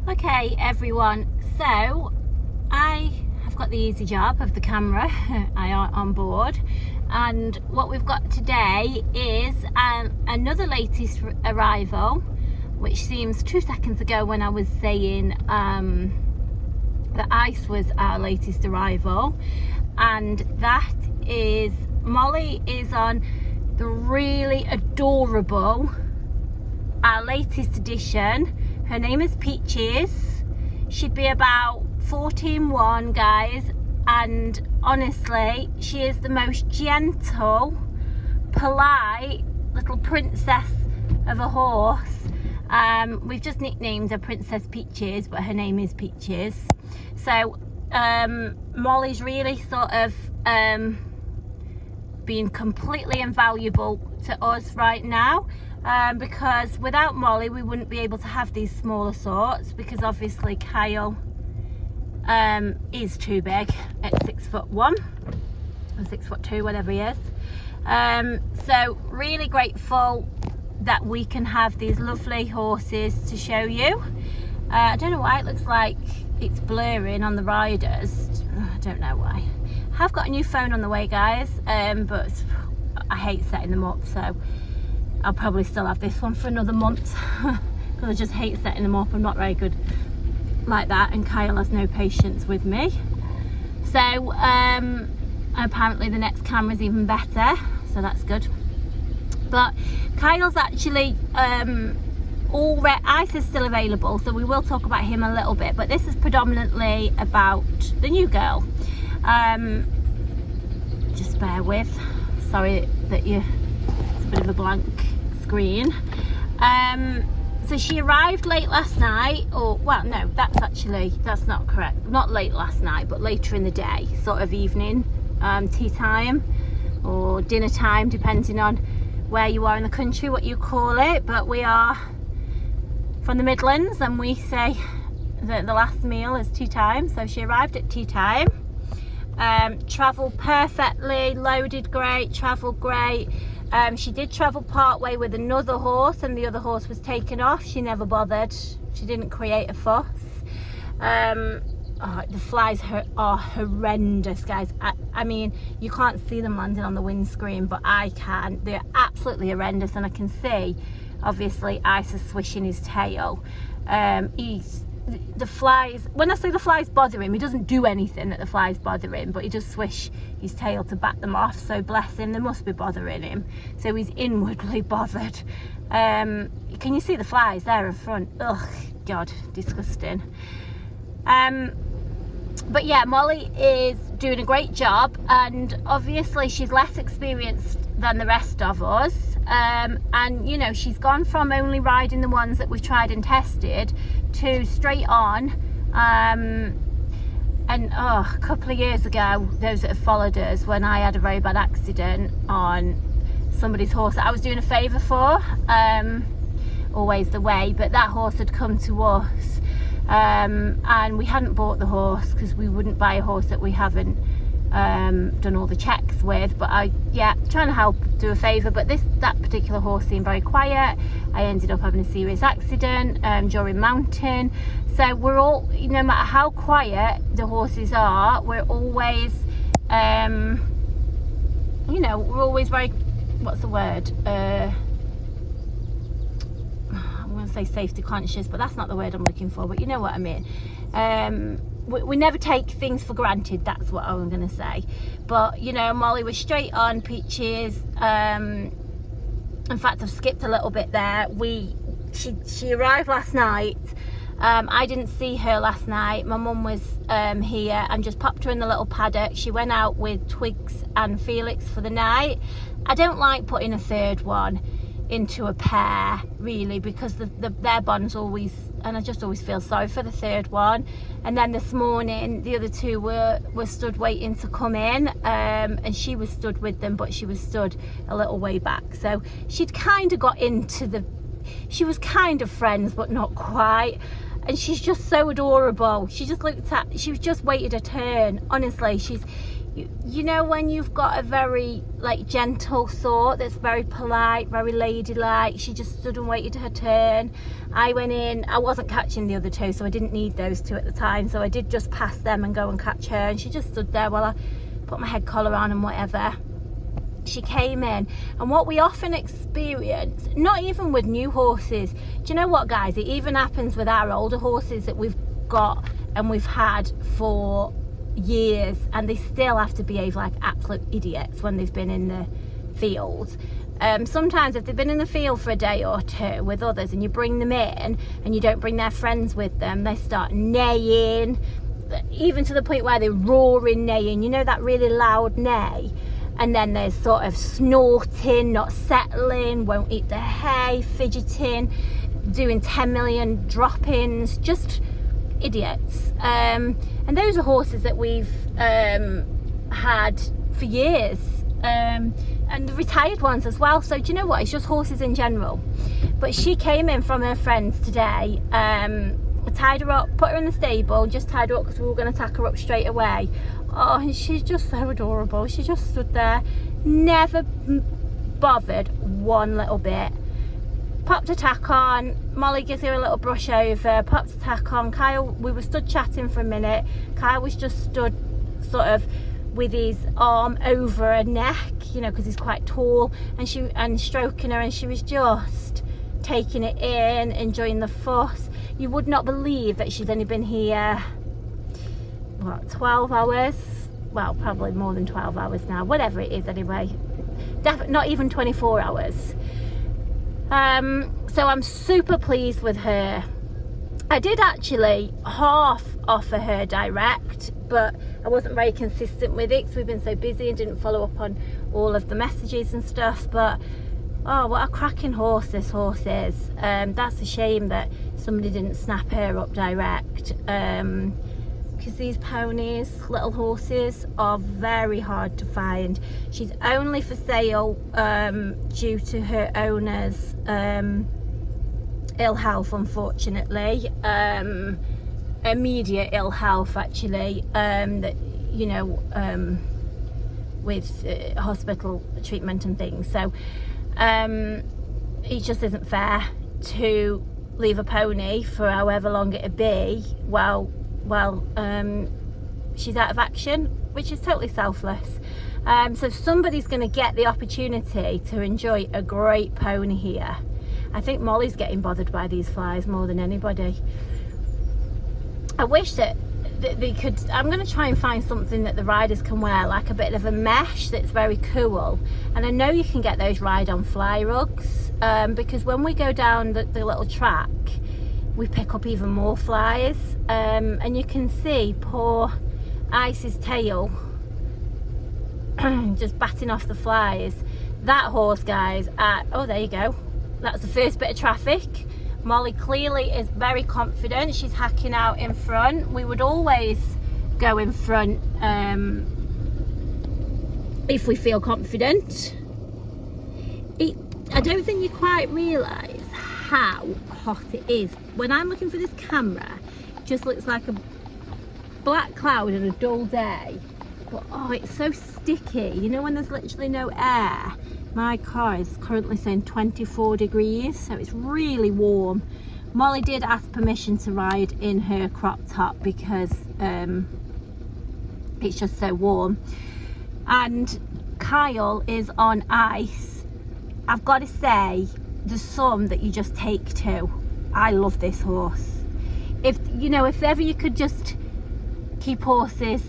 Okay everyone, so I have got the easy job of the camera. I am on board, and what we've got today is another latest arrival, which seems 2 seconds ago when I was saying that ice was our latest arrival, and that is Molly is on the really adorable, our latest addition. Her name is Peaches. She'd be about 14-1, guys, and honestly she is the most gentle, polite little princess of a horse. We've just nicknamed her Princess Peaches, but her name is Peaches. So Molly's really sort of being completely invaluable to us right now, because without Molly we wouldn't be able to have these smaller sorts, because obviously Kyle is too big at 6'1" or 6'2", whatever he is. So really grateful that we can have these lovely horses to show you. I don't know why it looks like it's blurring on the riders. I don't know why. I have got a new phone on the way, guys, but I hate setting them up, so I'll probably still have this one for another month because I just hate setting them up. I'm not very good like that, and Kyle has no patience with me. So apparently the next camera's even better, so that's good. But Kyle's actually ice is still available, so we will talk about him a little bit, but this is predominantly about the new girl. Just bear with, sorry that it's a bit of a blank screen. So she arrived late last night, or well, no, that's not correct, not late last night, but later in the day, sort of evening, tea time or dinner time, depending on where you are in the country, what you call it. But we are from the Midlands and we say that the last meal is tea time. So she arrived at tea time. Travelled perfectly, loaded great, travelled great. She did travel part way with another horse, and the other horse was taken off. She never bothered. She didn't create a fuss. The flies are horrendous, guys. I mean, you can't see them landing on the windscreen, but I can. They're absolutely horrendous, and I can see, obviously, Ice is swishing his tail. The flies, when I say the flies bother him, he doesn't do anything that the flies bother him, but he does swish his tail to bat them off. So bless him, they must be bothering him, so he's inwardly bothered. Can you see the flies there in front? Ugh, God, disgusting. But yeah, Molly is doing a great job, and obviously she's less experienced than the rest of us, and you know, she's gone from only riding the ones that we've tried and tested to straight on. And a couple of years ago, those that have followed us, when I had a very bad accident on somebody's horse that I was doing a favour for, always the way, but that horse had come to us, and we hadn't bought the horse because we wouldn't buy a horse that we haven't done all the checks with. But trying to help, do a favour. But that particular horse seemed very quiet. I ended up having a serious accident during mounting. So we're all, no matter how quiet the horses are, we're always we're always very, what's the word, I'm going to say safety conscious, but that's not the word I'm looking for, but you know what I mean. We never take things for granted, that's what I'm going to say. But you know, Molly was straight on. Peaches, in fact, I've skipped a little bit there. She arrived last night. I didn't see her last night. My mum was here and just popped her in the little paddock. She went out with Twigs and Felix for the night. I don't like putting a third one into a pair, really, because their bond's always, and I just always feel sorry for the third one. And then this morning the other two were stood waiting to come in, and she was stood with them, but she was stood a little way back, so she'd kind of got into she was kind of friends but not quite. And she's just so adorable. She just just waited her turn. Honestly, she's, you know when you've got a very like gentle sort that's very polite, very ladylike. She just stood and waited her turn. I went in, I wasn't catching the other two, so I didn't need those two at the time, so I did just pass them and go and catch her, and she just stood there while I put my head collar on and whatever. She came in, and what we often experience, not even with new horses, do you know what, guys, it even happens with our older horses that we've got and we've had for years, and they still have to behave like absolute idiots when they've been in the field. Sometimes if they've been in the field for a day or two with others and you bring them in and you don't bring their friends with them, they start neighing, even to the point where they're roaring neighing, you know, that really loud neigh. And then there's sort of snorting, not settling, won't eat the hay, fidgeting, doing 10 million drop-ins, just idiots. And those are horses that we've had for years, and the retired ones as well. So do you know what, it's just horses in general. But she came in from her friends today. I tied her up, put her in the stable, just tied her up because we were going to tack her up straight away. Oh, and she's just so adorable. She just stood there, never bothered one little bit. Popped a tack on, Molly gives her a little brush over, popped a tack on. Kyle, we were stood chatting for a minute. Kyle was just stood sort of with his arm over her neck, you know, because he's quite tall, and stroking her, and she was just taking it in, enjoying the fuss. You would not believe that she's only been here, what, 12 hours? Well, probably more than 12 hours now, whatever it is anyway. Not even 24 hours. So I'm super pleased with her. I did actually half offer her direct, but I wasn't very consistent with it because we've been so busy and didn't follow up on all of the messages and stuff. But oh, what a cracking horse this horse is. That's a shame that somebody didn't snap her up direct, because these ponies, little horses, are very hard to find. She's only for sale due to her owner's ill health, unfortunately. Immediate ill health, actually, that, you know, with hospital treatment and things. So it just isn't fair to leave a pony for however long it'd be while she's out of action, which is totally selfless. So somebody's going to get the opportunity to enjoy a great pony here. I think Molly's getting bothered by these flies more than anybody. I wish that they could, I'm going to try and find something that the riders can wear, like a bit of a mesh that's very cool. And I know you can get those ride-on fly rugs, because when we go down the little track, we pick up even more flies, and you can see poor Ice's tail just batting off the flies. That horse, guys, oh, there you go, that's the first bit of traffic. Molly clearly is very confident. She's hacking out in front. We would always go in front if we feel confident. I don't think you quite realise how hot it is. When I'm looking for this camera, it just looks like a black cloud and a dull day. But oh, it's so sticky. You know, when there's literally no air. My car is currently saying 24 degrees, so it's really warm. Molly did ask permission to ride in her crop top because it's just so warm. And Kyle is on ice. I've got to say, there's some that you just take to. I love this horse. If you know, if ever you could just keep horses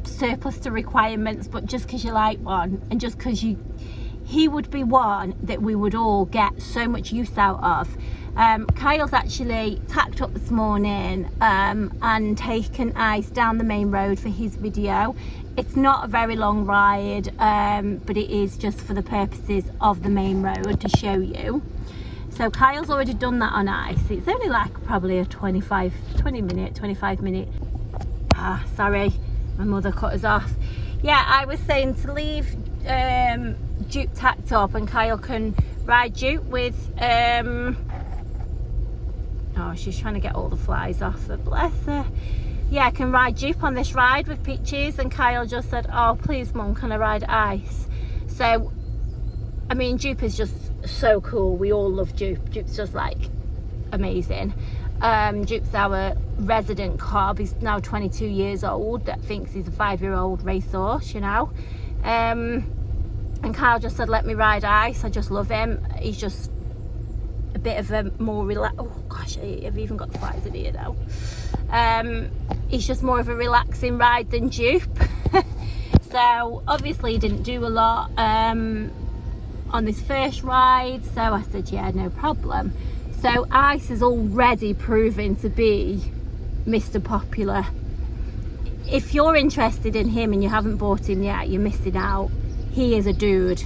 surplus to requirements, but just because you like one, and just because he would be one that we would all get so much use out of. Kyle's actually tacked up this morning and taken Ice down the main road for his video. It's not a very long ride, but it is just for the purposes of the main road to show you. So Kyle's already done that on Ice. It's only like probably a 25 minute. Sorry, my mother cut us off. Yeah, I was saying to leave Duke tacked up and Kyle can ride Duke with oh, she's trying to get all the flies off her, bless her. yeah, can ride Jupe on this ride with Peaches, and Kyle just said, oh please mum, can I ride Ice? So I mean, Jupe is just so cool. We all love Jupe. Jupe's just like amazing. Jupe's our resident cob. He's now 22 years old, that thinks he's a 5-year-old racehorse, you know. And Kyle just said, let me ride Ice. I just love him. He's just a bit of a more relaxed, oh gosh, I've even got flies in here now. He's just more of a relaxing ride than Jupe. So obviously he didn't do a lot on this first ride, so I said, yeah, no problem. So Ice is already proving to be Mr. Popular. If you're interested in him and you haven't bought him yet, you're missing out. He is a dude.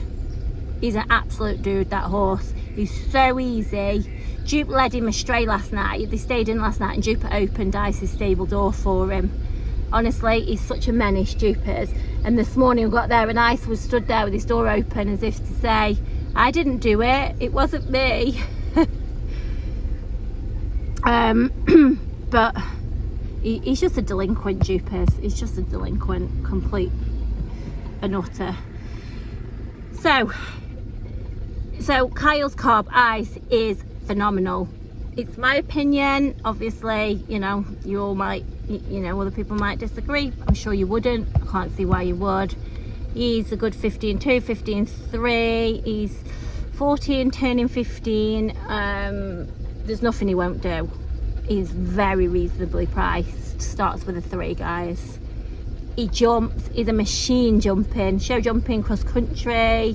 He's an absolute dude, that horse. He's so easy. Jupe led him astray last night. They stayed in last night and Jupe opened Ice's stable door for him. Honestly, he's such a menace, Jupe is. And this morning we got there and Ice was stood there with his door open as if to say, I didn't do it, it wasn't me. But he's just a delinquent, Jupe is. He's just a delinquent, complete and utter. So Kyle's cob, Ice, is phenomenal. It's my opinion. Obviously, you know, you all might, you know, other people might disagree. I'm sure you wouldn't. I can't see why you would. He's a good 15.2, 15.3. He's 14, turning 15. There's nothing he won't do. He's very reasonably priced. Starts with a 3, guys. He jumps. He's a machine jumping, show jumping, cross country.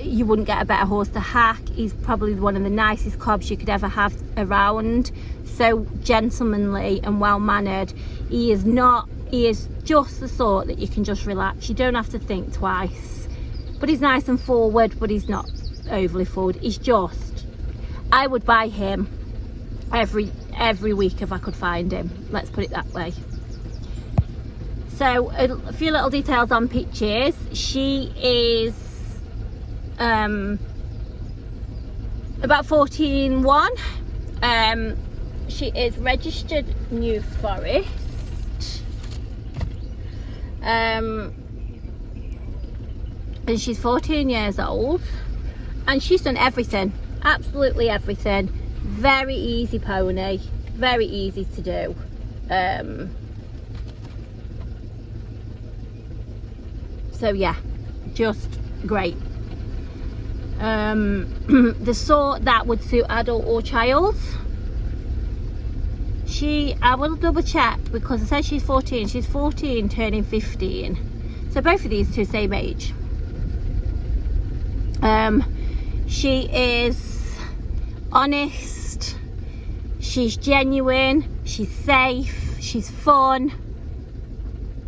You wouldn't get a better horse to hack. He's probably one of the nicest cobs you could ever have around. So gentlemanly and well mannered. He is just the sort that you can just relax. You don't have to think twice. But he's nice and forward, but he's not overly forward. He's just, I would buy him every week if I could find him. Let's put it that way. So a few little details on Peaches. She is about 14.1. She is registered New Forest. And she's 14 years old. And she's done everything, absolutely everything. Very easy pony, very easy to do. So yeah, just great. The sort that would suit adult or child. I will double check because it says she's 14. She's 14 turning 15. So both of these two same age. She is honest, she's genuine, she's safe, she's fun,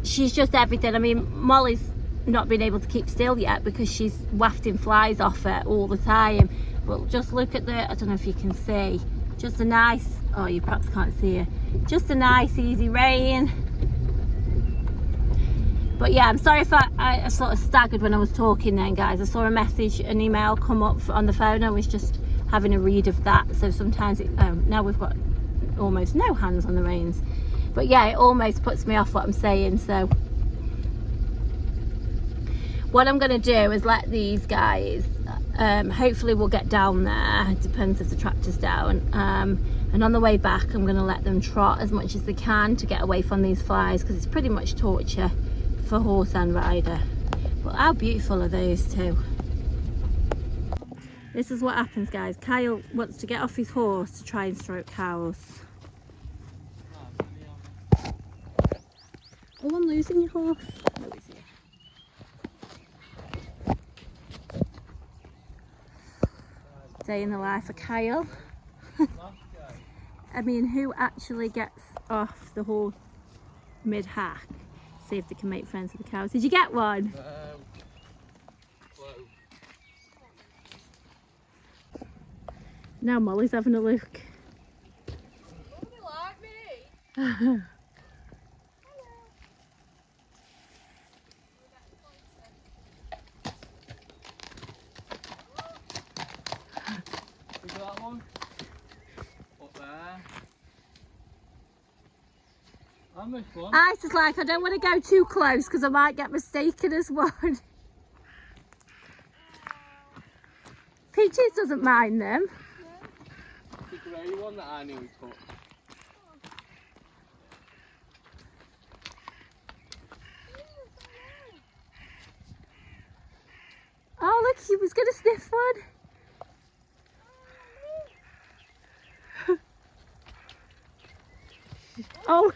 she's just everything. I mean, Molly's not been able to keep still yet because she's wafting flies off her all the time. But just look at the, I don't know if you can see, just a nice, oh you perhaps can't see her, just a nice easy rein. But yeah, I'm sorry if I sort of staggered when I was talking then, guys. I saw a message, an email come up on the phone. I was just having a read of that. So sometimes now we've got almost no hands on the reins. But yeah, it almost puts me off what I'm saying. So what I'm going to do is let these guys, hopefully we'll get down there. It depends if the tractor's down. And on the way back, I'm going to let them trot as much as they can to get away from these flies because it's pretty much torture for horse and rider. But how beautiful are those two? This is what happens, guys. Kyle wants to get off his horse to try and stroke cows. Oh, I'm losing your horse. No, he's here. Day in the life of Kyle. I mean, who actually gets off the horse mid-hack? See if they can make friends with the cows. Did you get one? Now Molly's having a look. Oh, they like me. Look at that one. Up there. And this one. Ice is like, I don't want to go too close because I might get mistaken as one. Peaches doesn't mind them. The grey one that I nearly took. Oh look, he was going to sniff one. Oh.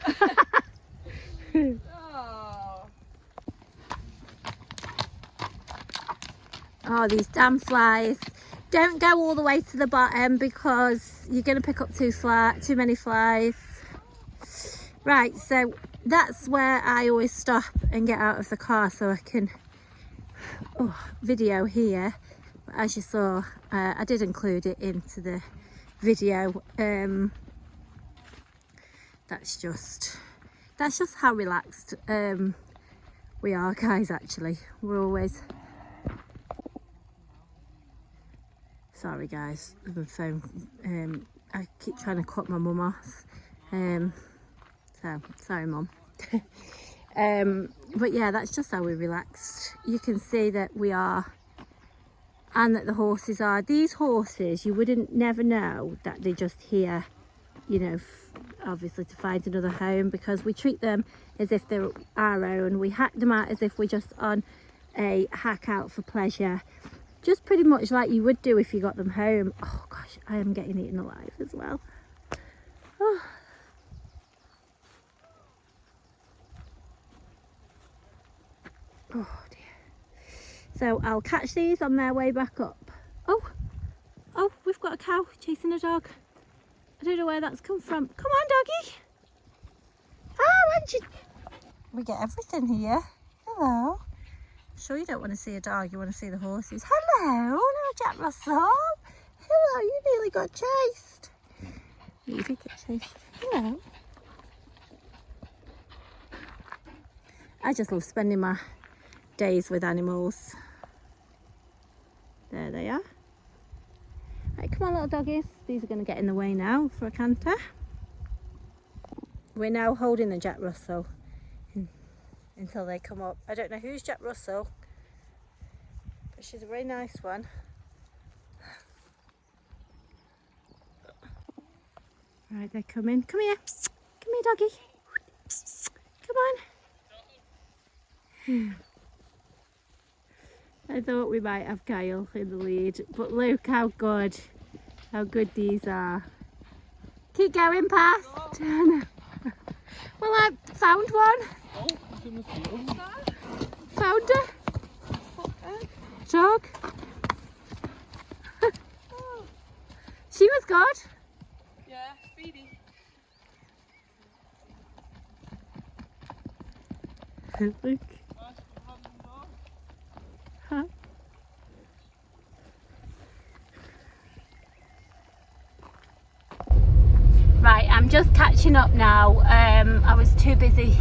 Oh. Oh, these damn flies. Don't go all the way to the bottom because you're going to pick up too many flies. Right, so that's where I always stop and get out of the car so I can video here. But as you saw, I did include it into the video. That's just how relaxed we are, guys. Actually, we're always sorry guys, the phone, I keep trying to cut my mum off, so sorry mum. But yeah, that's just how we're relaxed. You can see that we are, and that the horses are. These horses, you wouldn't never know that they're just here, you know, obviously to find another home, because we treat them as if they're our own. We hack them out as if we're just on a hack out for pleasure, just pretty much like you would do if you got them home. Oh gosh, I am getting eaten alive as well. Oh. Oh dear. So I'll catch these on their way back up. Oh, we've got a cow chasing a dog. I don't know where that's come from. Come on, doggy. Oh, we get everything here. Hello. Sure you don't want to see a dog, you want to see the horses. Hello, Jack Russell. Hello, you nearly got chased. You did get chased. Hello. I just love spending my days with animals. There they are. Right, come on little doggies. These are going to get in the way now for a canter. We're now holding the Jack Russell until they come up. I don't know who's Jack Russell, but she's a very nice one. Right, they're coming. Come here. Come here, doggy. Come on. I thought we might have Kyle in the lead, but look how good these are. Keep going past. Well, I found one. Oh, it's in the field. Found her. Dog. She was good. Yeah, speedy. Look. Huh? Right, I'm just catching up now. I was too busy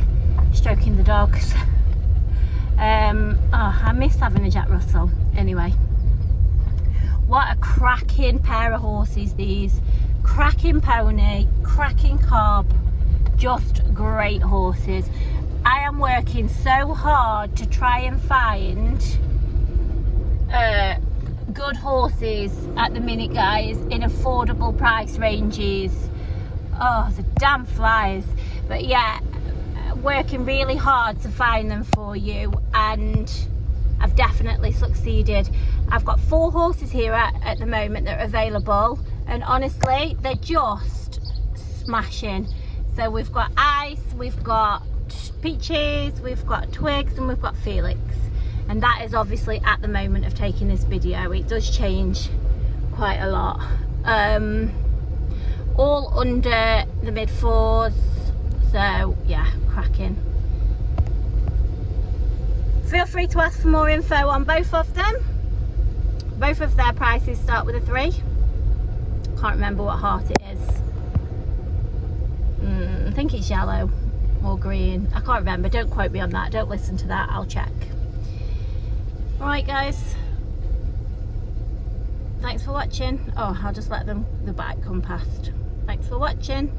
stroking the dogs. I miss having a Jack Russell. Anyway, what a cracking pair of horses these. Cracking pony, cracking cob, just great horses. I am working so hard to try and find good horses at the minute, guys, in affordable price ranges. Oh, the damn flies. But yeah, working really hard to find them for you, and I've definitely succeeded. I've got 4 horses here at the moment that are available, and honestly they're just smashing. So we've got Ice, we've got Peaches, we've got Twigs, and we've got Felix. And that is obviously at the moment of taking this video. It does change quite a lot. All under the mid-4s. So yeah, cracking. Feel free to ask for more info on both of them. Both of their prices start with a 3. Can't remember what heart it is. I think it's yellow or green. I can't remember. Don't quote me on that. Don't listen to that. I'll check. Alright guys, thanks for watching. Oh, I'll just let the bike come past. Thanks for watching.